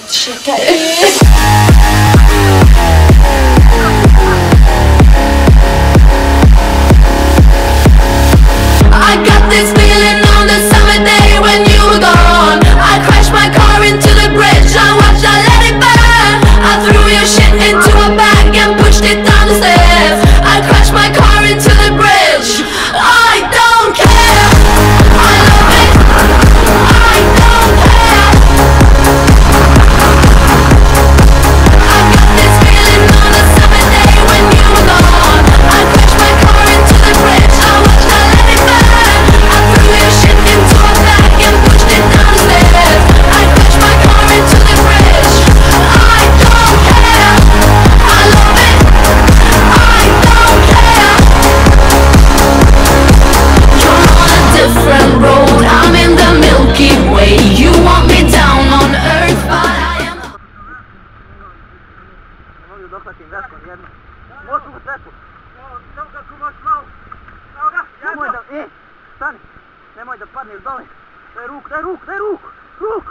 I got this feeling on the summer day when you were gone. I crashed my car into the bridge, I watched, I let it burn. I threw your shit into a bag and pushed it down the stairs. I crashed my car into the bridge. I don't care, I love it, I don't care. I got this feeling on a summer day when you were gone. I crashed my car into the bridge, I watched, I let it burn. I threw your shit into a bag and pushed it down the stairs. I crashed my car into the bridge. I don't care, I love it, I don't care. You're on a different road, I'm in the Milky Way. You want me down on earth, but I am. Ne mogu dohvatim gaskom jedno. Moću u svetu. Samo kako možeš malo. Evo ga, nemoj da, Sani, nemoj da padneš dole. Daj ruku, daj ruku, daj ruku. Ruk.